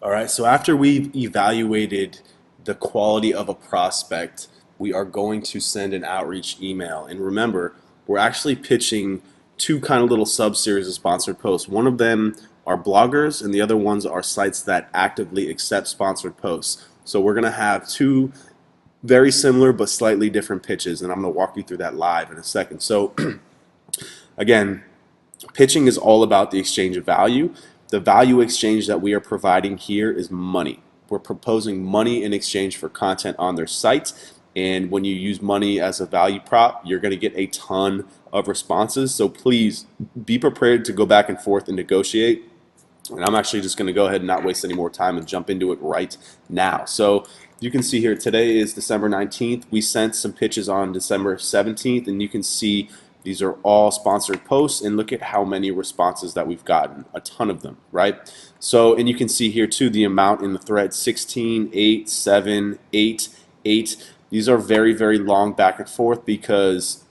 All right, so after we've evaluated the quality of a prospect, we are going to send an outreach email. And remember, we're actually pitching two kind of little sub-series of sponsored posts. One of them are bloggers, and the other ones are sites that actively accept sponsored posts. So we're going to have two very similar but slightly different pitches, and I'm going to walk you through that live in a second. So again, pitching is all about the exchange of value. The value exchange that we are providing here is money. We're proposing money in exchange for content on their site. And when you use money as a value prop, you're going to get a ton of responses. So please be prepared to go back and forth and negotiate. And I'm actually just going to go ahead and not waste any more time and jump into it right now. So you can see here, today is December 19th. We sent some pitches on December 17th, and you can see these are all sponsored posts, and look at how many responses that we've gotten, a ton of them, right? So, and you can see here too the amount in the thread, 16, 8, 7, 8, 8. These are very, very long back and forth because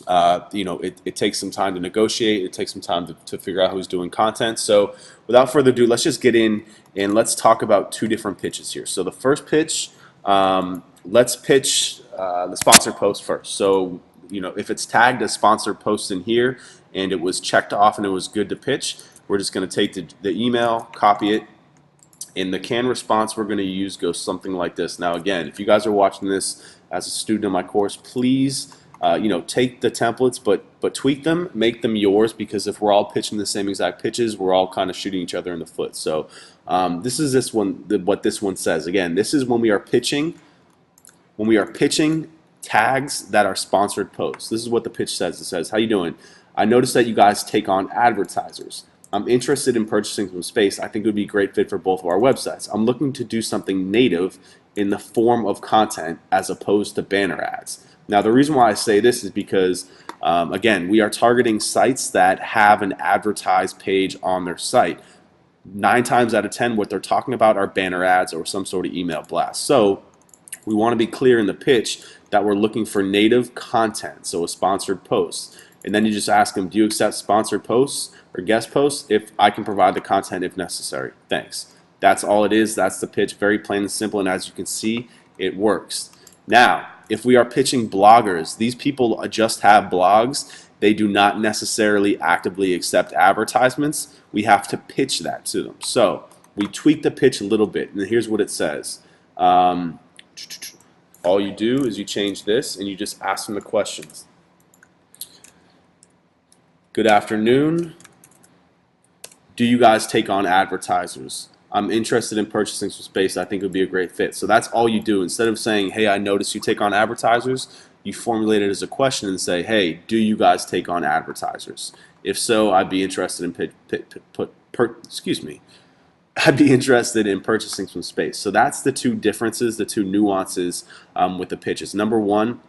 it takes some time to negotiate. It takes some time to figure out who's doing content. So without further ado, let's just get in and let's talk about two different pitches here. So the first pitch, let's pitch the sponsored post first. So if it's tagged as sponsored posts in here and it was checked off and it was good to pitch, we're just going to take the email, copy it, and the canned response we're going to use goes something like this. Now again, if you guys are watching this as a student in my course, please take the templates but tweak them, make them yours, because if we're all pitching the same exact pitches, we're all kind of shooting each other in the foot. So this is what this one says. Again, this is when we are pitching tags that are sponsored posts. This is what the pitch says. It says, "How you doing? I noticed that you guys take on advertisers. I'm interested in purchasing some space. I think it would be a great fit for both of our websites. I'm looking to do something native in the form of content as opposed to banner ads." Now the reason why I say this is because again, we are targeting sites that have an advertised page on their site. 9 times out of 10 what they're talking about are banner ads or some sort of email blast. So we want to be clear in the pitch that we're looking for native content, so a sponsored post. And then you just ask them, do you accept sponsored posts or guest posts? If I can provide the content if necessary. Thanks. That's all it is. That's the pitch. Very plain and simple, and as you can see, it works. Now, if we are pitching bloggers, these people just have blogs. They do not necessarily actively accept advertisements. We have to pitch that to them. So we tweak the pitch a little bit, and here's what it says. All you do is you change this and you just ask them the questions. Good afternoon. Do you guys take on advertisers? I'm interested in purchasing some space. I think it would be a great fit. So that's all you do. Instead of saying, hey, I noticed you take on advertisers, you formulate it as a question and say, hey, do you guys take on advertisers? If so, I'd be interested in I'd be interested in purchasing some space. So that's the two differences, the two nuances with the pitches. Number one,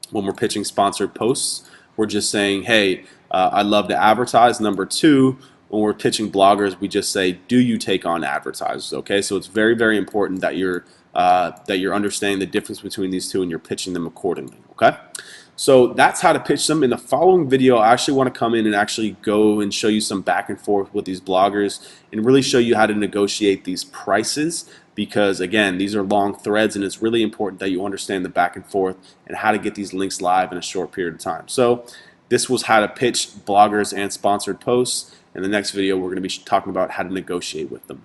when we're pitching sponsored posts, we're just saying, hey, I'd love to advertise. Number two, when we're pitching bloggers, we just say, do you take on advertisers? Okay, so it's very, very important that you're understanding the difference between these two and you're pitching them accordingly. Okay. So that's how to pitch them. In the following video, I actually want to come in and actually go and show you some back and forth with these bloggers and really show you how to negotiate these prices, because again, these are long threads and it's really important that you understand the back and forth and how to get these links live in a short period of time. So this was how to pitch bloggers and sponsored posts. In the next video, we're going to be talking about how to negotiate with them.